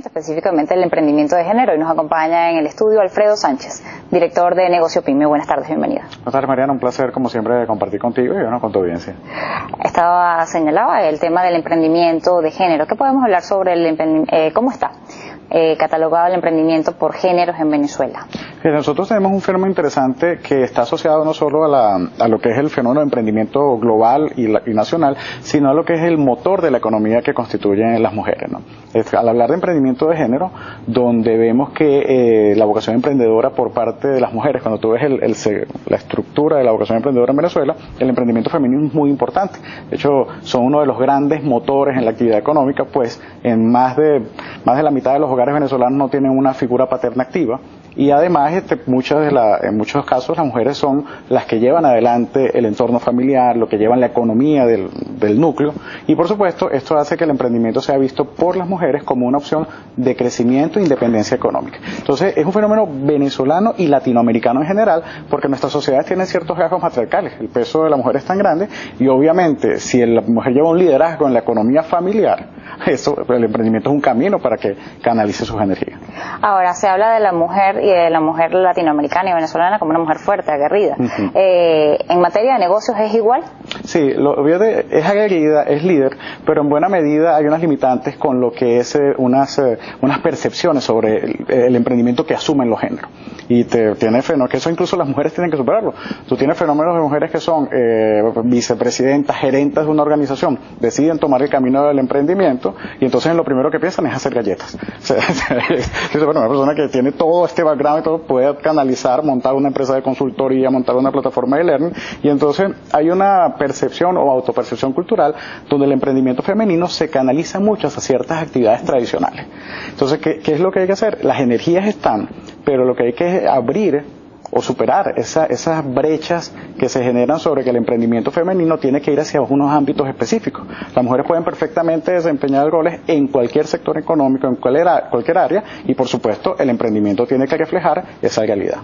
emprendimiento, específicamente el emprendimiento de género, y nos acompaña en el estudio Alfredo Sánchez, director de Negocio Pyme. Buenas tardes, bienvenida. Buenas tardes, Mariana, un placer como siempre compartir contigo y bueno, con tu audiencia. Señalaba el tema del emprendimiento de género. ¿Qué podemos hablar sobre cómo está catalogado el emprendimiento por géneros en Venezuela? Nosotros tenemos un fenómeno interesante que está asociado no solo a lo que es el fenómeno de emprendimiento global y nacional, sino a lo que es el motor de la economía que constituyen las mujeres, ¿no? Al hablar de emprendimiento de género, donde vemos que la vocación emprendedora por parte de las mujeres, cuando tú ves la estructura de la vocación emprendedora en Venezuela, el emprendimiento femenino es muy importante. De hecho, son uno de los grandes motores en la actividad económica, pues en más de la mitad de los hogares venezolanos no tienen una figura paterna activa. Y además, en muchos casos, las mujeres son las que llevan adelante el entorno familiar, lo que llevan la economía del núcleo. Y por supuesto, esto hace que el emprendimiento sea visto por las mujeres como una opción de crecimiento e independencia económica. Entonces, es un fenómeno venezolano y latinoamericano en general, porque nuestras sociedades tienen ciertos rasgos matriarcales. El peso de la mujer es tan grande y obviamente, si la mujer lleva un liderazgo en la economía familiar, el emprendimiento es un camino para que canalice sus energías. Ahora, se habla de la mujer y de la mujer latinoamericana y venezolana como una mujer fuerte, aguerrida. ¿En materia de negocios es igual? Sí, es aguerrida, es líder, pero en buena medida hay unas limitantes con lo que es unas percepciones sobre el emprendimiento que asumen los géneros. Y tiene fenómenos que eso incluso las mujeres tienen que superarlo. Tú tienes fenómenos de mujeres que son vicepresidentas, gerentes de una organización, deciden tomar el camino del emprendimiento y entonces lo primero que piensan es hacer galletas. Bueno, una persona que tiene todo este background y todo puede canalizar, montar una empresa de consultoría, montar una plataforma de learning, y entonces hay una percepción o autopercepción cultural donde el emprendimiento femenino se canaliza mucho hacia ciertas actividades tradicionales. Entonces, ¿qué es lo que hay que hacer? Las energías están, pero lo que hay que abrir o superar esas brechas que se generan sobre que el emprendimiento femenino tiene que ir hacia unos ámbitos específicos. Las mujeres pueden perfectamente desempeñar roles en cualquier sector económico, en cualquier área, y por supuesto el emprendimiento tiene que reflejar esa realidad.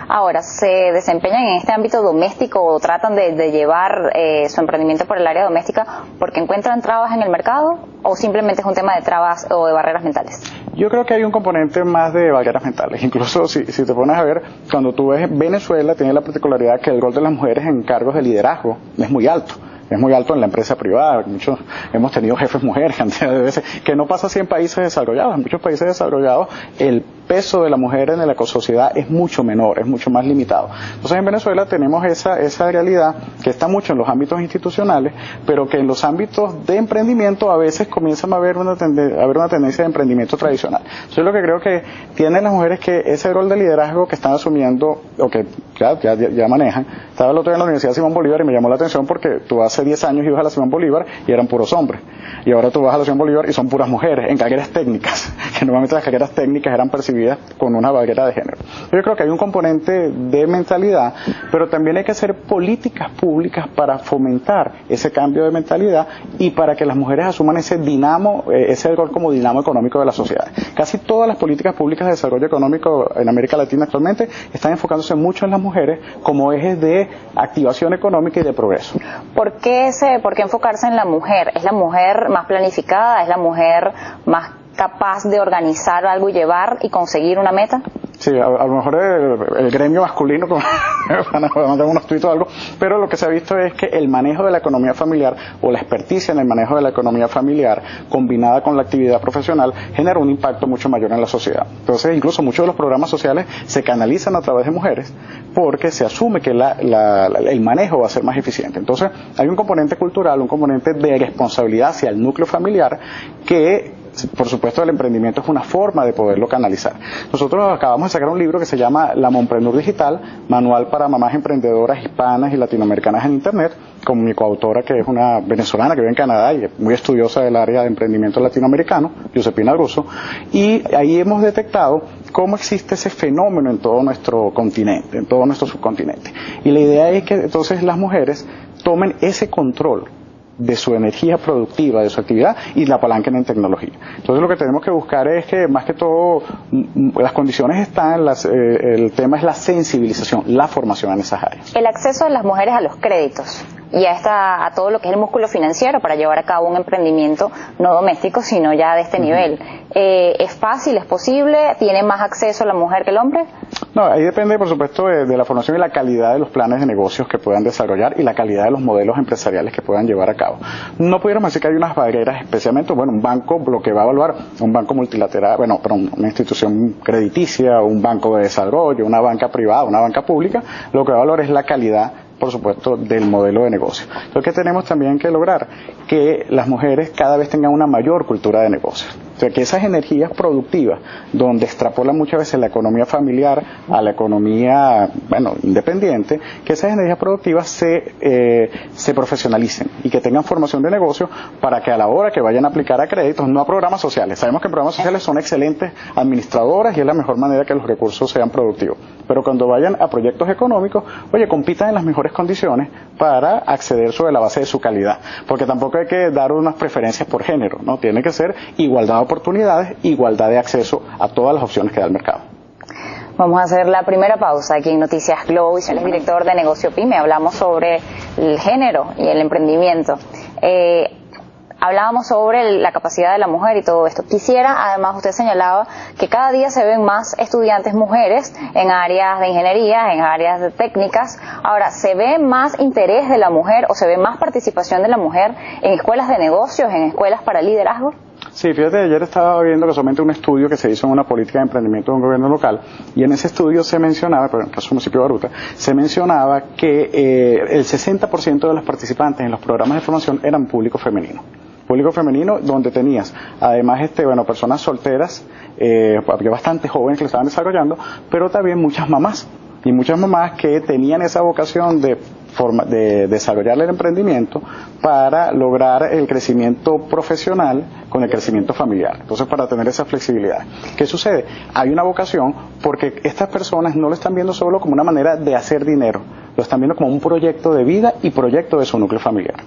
Ahora, ¿se desempeñan en este ámbito doméstico o tratan de llevar su emprendimiento por el área doméstica porque encuentran trabas en el mercado o simplemente es un tema de trabas o de barreras mentales? Yo creo que hay un componente más de barreras mentales. Incluso si te pones a ver, cuando tú ves Venezuela, tiene la particularidad que el rol de las mujeres en cargos de liderazgo es muy alto. Es muy alto en la empresa privada. Muchos hemos tenido jefes mujeres cantidad de veces, que no pasa así en países desarrollados. En muchos países desarrollados el peso de la mujer en la ecosociedad es mucho menor, es mucho más limitado. Entonces en Venezuela tenemos esa realidad que está mucho en los ámbitos institucionales, pero que en los ámbitos de emprendimiento a veces comienzan a haber una tendencia de emprendimiento tradicional. Yo lo que creo que tienen las mujeres que ese rol de liderazgo que están asumiendo o que ya manejan. Estaba el otro día en la Universidad Simón Bolívar y me llamó la atención porque tú hace 10 años ibas a la Simón Bolívar y eran puros hombres, y ahora tú vas a la Simón Bolívar y son puras mujeres en carreras técnicas, que normalmente las carreras técnicas eran percibidas con una barrera de género. Yo creo que hay un componente de mentalidad, pero también hay que hacer políticas públicas para fomentar ese cambio de mentalidad y para que las mujeres asuman ese rol como dinamo económico de la sociedad. Casi todas las políticas públicas de desarrollo económico en América Latina actualmente están enfocándose mucho en las mujeres como ejes de activación económica y de progreso. ¿Por qué enfocarse en la mujer? ¿Es la mujer más planificada? ¿Es la mujer más capaz de organizar algo y llevar y conseguir una meta? Sí, a lo mejor el gremio masculino van a mandar unos tuitos o algo, pero lo que se ha visto es que el manejo de la economía familiar o la experticia en el manejo de la economía familiar combinada con la actividad profesional genera un impacto mucho mayor en la sociedad. Entonces, incluso muchos de los programas sociales se canalizan a través de mujeres porque se asume que el manejo va a ser más eficiente. Entonces, hay un componente cultural, un componente de responsabilidad hacia el núcleo familiar que por supuesto el emprendimiento es una forma de poderlo canalizar. Nosotros acabamos de sacar un libro que se llama La Mompreneur Digital, manual para mamás emprendedoras hispanas y latinoamericanas en internet, con mi coautora que es una venezolana que vive en Canadá y es muy estudiosa del área de emprendimiento latinoamericano, Josepina Russo, y ahí hemos detectado cómo existe ese fenómeno en todo nuestro continente, en todo nuestro subcontinente. Y la idea es que entonces las mujeres tomen ese control de su energía productiva, de su actividad, y la apalanquen en tecnología. Entonces lo que tenemos que buscar es que más que todo las condiciones están, el tema es la sensibilización, la formación en esas áreas. El acceso de las mujeres a los créditos y a todo lo que es el músculo financiero para llevar a cabo un emprendimiento no doméstico, sino ya de este nivel. ¿Es fácil, es posible? ¿Tiene más acceso la mujer que el hombre? No, ahí depende, por supuesto, de la formación y la calidad de los planes de negocios que puedan desarrollar y la calidad de los modelos empresariales que puedan llevar a cabo. No pudiéramos decir que hay unas barreras, especialmente, bueno, un banco lo que va a evaluar, un banco multilateral, bueno, pero una institución crediticia, un banco de desarrollo, una banca privada, una banca pública, lo que va a valorar es la calidad, por supuesto, del modelo de negocio. Lo que tenemos también que lograr que las mujeres cada vez tengan una mayor cultura de negocios. O sea, que esas energías productivas, donde extrapolan muchas veces la economía familiar a la economía, bueno, independiente, que esas energías productivas se profesionalicen y que tengan formación de negocio para que a la hora que vayan a aplicar a créditos, no a programas sociales. Sabemos que programas sociales son excelentes administradoras y es la mejor manera que los recursos sean productivos. Pero cuando vayan a proyectos económicos, oye, compitan en las mejores condiciones para acceder sobre la base de su calidad. Porque tampoco hay que dar unas preferencias por género, ¿no? Tiene que ser igualdad de oportunidades, igualdad de acceso a todas las opciones que da el mercado. Vamos a hacer la primera pausa aquí en Noticias Globo. Él es director de Negocio PYME. Hablamos sobre el género y el emprendimiento. Hablábamos sobre la capacidad de la mujer y todo esto. Quisiera, además, usted señalaba que cada día se ven más estudiantes mujeres en áreas de ingeniería, en áreas de técnicas. Ahora, ¿se ve más interés de la mujer o se ve más participación de la mujer en escuelas de negocios, en escuelas para liderazgo? Sí, fíjate, ayer estaba viendo casualmente un estudio que se hizo en una política de emprendimiento de un gobierno local y en ese estudio se mencionaba, pero en el caso del municipio de Baruta, se mencionaba que el 60% de los participantes en los programas de formación eran público femenino. Público femenino donde tenías además personas solteras, había bastantes jóvenes que lo estaban desarrollando, pero también muchas mamás y muchas mamás que tenían esa vocación de desarrollar el emprendimiento para lograr el crecimiento profesional con el crecimiento familiar. Entonces, para tener esa flexibilidad. ¿Qué sucede? Hay una vocación porque estas personas no lo están viendo solo como una manera de hacer dinero, lo están viendo como un proyecto de vida y proyecto de su núcleo familiar.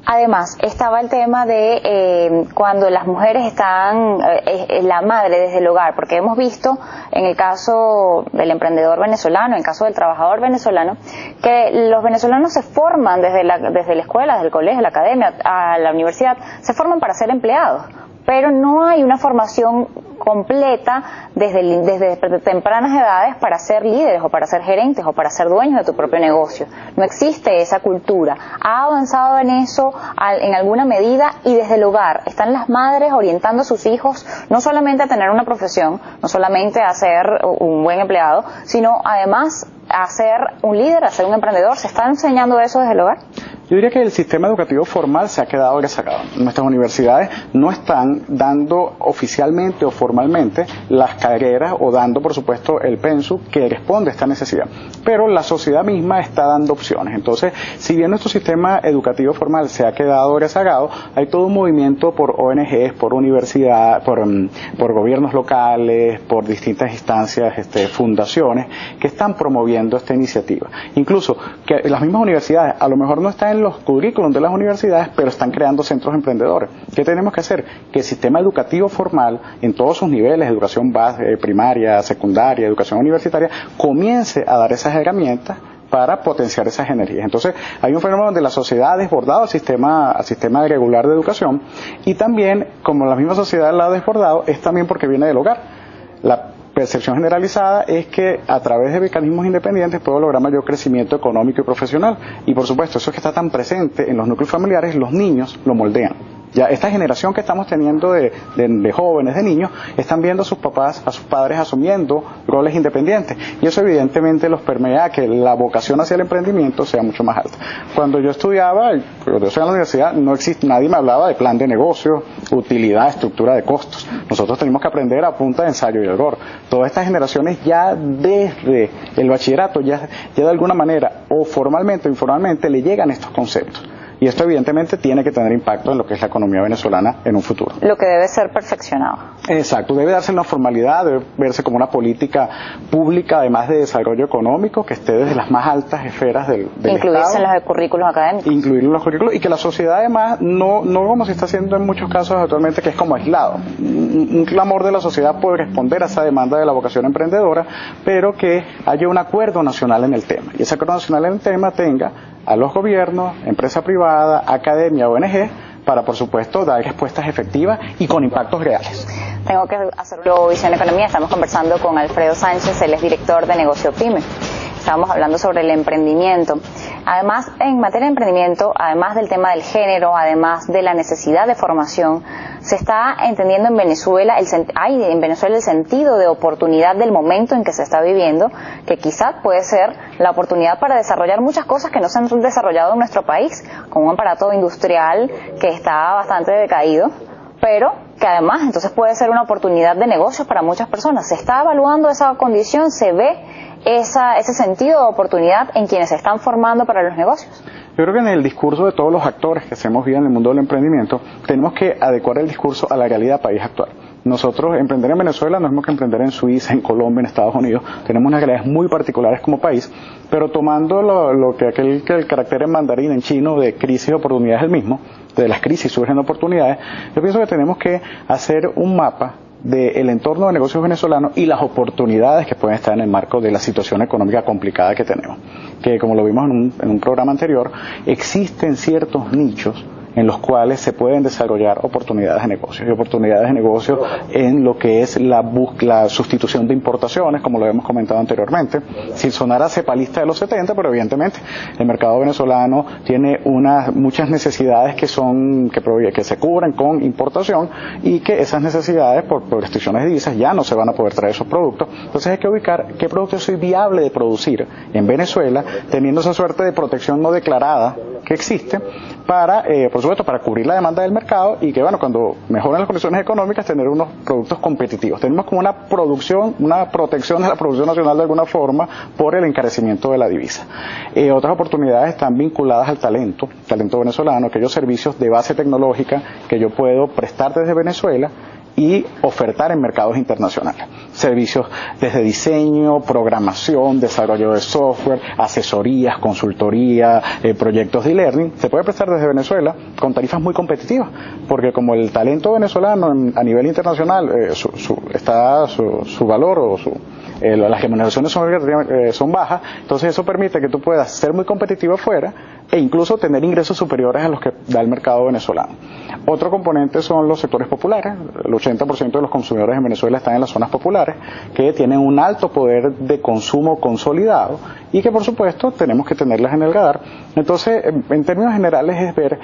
Además, estaba el tema de cuando las mujeres están, la madre desde el hogar, porque hemos visto en el caso del emprendedor venezolano, en el caso del trabajador venezolano, que los venezolanos se forman desde la escuela, desde el colegio, la academia, a la universidad, se forman para ser empleados, pero no hay una formación completa desde tempranas edades para ser líderes o para ser gerentes o para ser dueños de tu propio negocio. No existe esa cultura. Ha avanzado en eso en alguna medida y desde el hogar están las madres orientando a sus hijos no solamente a tener una profesión, no solamente a ser un buen empleado, sino además a ser un líder, a ser un emprendedor. ¿Se está enseñando eso desde el hogar? Yo diría que el sistema educativo formal se ha quedado rezagado. Nuestras universidades no están dando oficialmente o formalmente las carreras o dando, por supuesto, el pensum que responde a esta necesidad. Pero la sociedad misma está dando opciones. Entonces, si bien nuestro sistema educativo formal se ha quedado rezagado, hay todo un movimiento por ONGs, por universidades, por gobiernos locales, por distintas instancias, fundaciones, que están promoviendo esta iniciativa. Incluso que las mismas universidades a lo mejor no están en los currículums de las universidades, pero están creando centros emprendedores. ¿Qué tenemos que hacer? Que el sistema educativo formal, en todos sus niveles, educación base, primaria, secundaria, educación universitaria, comience a dar esas herramientas para potenciar esas energías. Entonces, hay un fenómeno donde la sociedad ha desbordado al sistema regular de educación y también, como la misma sociedad la ha desbordado, es también porque viene del hogar. La percepción generalizada es que a través de mecanismos independientes puedo lograr mayor crecimiento económico y profesional. Y por supuesto, eso que está tan presente en los núcleos familiares, los niños lo moldean. Ya esta generación que estamos teniendo de jóvenes, de niños, están viendo a sus papás, a sus padres asumiendo roles independientes. Y eso evidentemente los permea a que la vocación hacia el emprendimiento sea mucho más alta. Cuando yo estudiaba, cuando yo estaba en la universidad, nadie me hablaba de plan de negocio, utilidad, estructura de costos. Nosotros tenemos que aprender a punta de ensayo y error. Todas estas generaciones ya desde el bachillerato, ya de alguna manera, o formalmente o informalmente, le llegan estos conceptos. Y esto evidentemente tiene que tener impacto en lo que es la economía venezolana en un futuro. Lo que debe ser perfeccionado. Exacto, debe darse una formalidad, debe verse como una política pública, además de desarrollo económico, que esté desde las más altas esferas del Incluirse Estado. En los currículos académicos. Incluirlo en los currículos y que la sociedad además, no como se está haciendo en muchos casos actualmente, que es como aislado. Un clamor de la sociedad puede responder a esa demanda de la vocación emprendedora, pero que haya un acuerdo nacional en el tema. Y ese acuerdo nacional en el tema tenga a los gobiernos, empresa privada, academia, ONG, para, por supuesto, dar respuestas efectivas y con impactos reales. Tengo que hacerlo Visión Economía. Estamos conversando con Alfredo Sánchez, él es director de Negocio Pyme. Estábamos hablando sobre el emprendimiento. Además, en materia de emprendimiento, además del tema del género, además de la necesidad de formación, se está entendiendo en Venezuela, hay en Venezuela el sentido de oportunidad del momento en que se está viviendo, que quizás puede ser la oportunidad para desarrollar muchas cosas que no se han desarrollado en nuestro país, con un aparato industrial que está bastante decaído, pero que además entonces puede ser una oportunidad de negocio para muchas personas. Se está evaluando esa condición, se ve ese sentido de oportunidad en quienes se están formando para los negocios. Yo creo que en el discurso de todos los actores que hacemos vida en el mundo del emprendimiento, tenemos que adecuar el discurso a la realidad del país actual. Nosotros, emprender en Venezuela no es más que emprender en Suiza, en Colombia, en Estados Unidos. Tenemos unas realidades muy particulares como país, pero tomando que el carácter en mandarín, en chino, de crisis y oportunidades es el mismo, de las crisis surgen oportunidades, yo pienso que tenemos que hacer un mapa del entorno de negocios venezolanos y las oportunidades que pueden estar en el marco de la situación económica complicada que tenemos. Que, como lo vimos en un programa anterior, existen ciertos nichos en los cuales se pueden desarrollar oportunidades de negocio, y oportunidades de negocio en lo que es la sustitución de importaciones, como lo hemos comentado anteriormente, sin sonar a cepalista de los 70, pero evidentemente el mercado venezolano tiene muchas necesidades que se cubren con importación, y que esas necesidades por restricciones de divisas ya no se van a poder traer esos productos. Entonces hay que ubicar qué productos soy viable de producir en Venezuela, teniendo esa suerte de protección no declarada que existe, para, por supuesto, para cubrir la demanda del mercado, y que, bueno, cuando mejoran las condiciones económicas, tener unos productos competitivos. Tenemos como una protección de la producción nacional de alguna forma por el encarecimiento de la divisa. Otras oportunidades están vinculadas al talento venezolano, aquellos servicios de base tecnológica que yo puedo prestar desde Venezuela y ofertar en mercados internacionales. Servicios desde diseño, programación, desarrollo de software, asesorías, consultoría, proyectos de e-learning, se puede prestar desde Venezuela con tarifas muy competitivas, porque como el talento venezolano a nivel internacional su valor o las remuneraciones son bajas, entonces eso permite que tú puedas ser muy competitivo afuera e incluso tener ingresos superiores a los que da el mercado venezolano. Otro componente son los sectores populares. El 80% de los consumidores en Venezuela están en las zonas populares, que tienen un alto poder de consumo consolidado y que, por supuesto, tenemos que tenerlas en el radar. Entonces, en términos generales, es ver,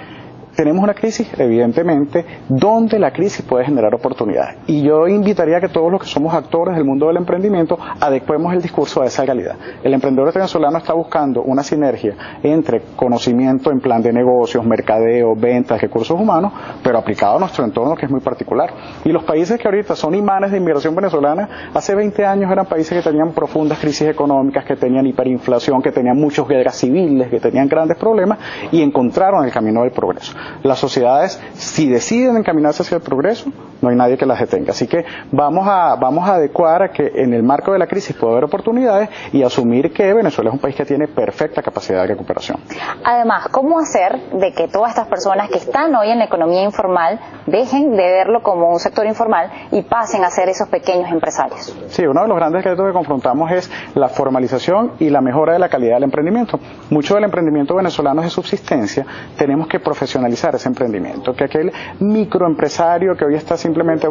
tenemos una crisis, evidentemente, donde la crisis puede generar oportunidades. Y yo invitaría a que todos los que somos actores del mundo del emprendimiento adecuemos el discurso a esa realidad. El emprendedor venezolano está buscando una sinergia entre conocimiento en plan de negocios, mercadeo, ventas, recursos humanos, pero aplicado a nuestro entorno, que es muy particular. Y los países que ahorita son imanes de inversión venezolana, hace 20 años eran países que tenían profundas crisis económicas, que tenían hiperinflación, que tenían muchas guerras civiles, que tenían grandes problemas, y encontraron el camino del progreso. Las sociedades, si deciden encaminarse hacia el progreso, no hay nadie que las detenga. Así que vamos a adecuar a que en el marco de la crisis puede haber oportunidades, y asumir que Venezuela es un país que tiene perfecta capacidad de recuperación. Además, ¿cómo hacer de que todas estas personas que están hoy en la economía informal dejen de verlo como un sector informal y pasen a ser esos pequeños empresarios? Sí, uno de los grandes retos que confrontamos es la formalización y la mejora de la calidad del emprendimiento. Mucho del emprendimiento venezolano es de subsistencia. Tenemos que profesionalizar ese emprendimiento, que aquel microempresario que hoy está simplemente,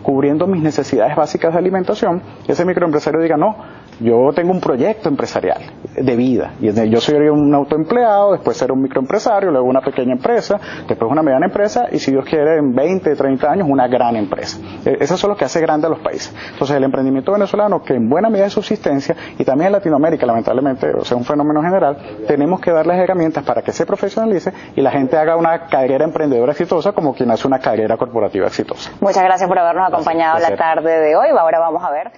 cubriendo mis necesidades básicas de alimentación, ese microempresario diga, no, yo tengo un proyecto empresarial de vida, y yo soy un autoempleado, después ser un microempresario, luego una pequeña empresa, después una mediana empresa, y si Dios quiere en 20, 30 años una gran empresa. Eso es lo que hace grande a los países. Entonces el emprendimiento venezolano, que en buena medida es subsistencia, y también en Latinoamérica lamentablemente, es un fenómeno general, tenemos que darles herramientas para que se profesionalice y la gente haga una carrera emprendedora exitosa como quien hace una carrera corporativa exitosa. Muchas gracias por habernos acompañado la tarde de hoy. Ahora vamos a ver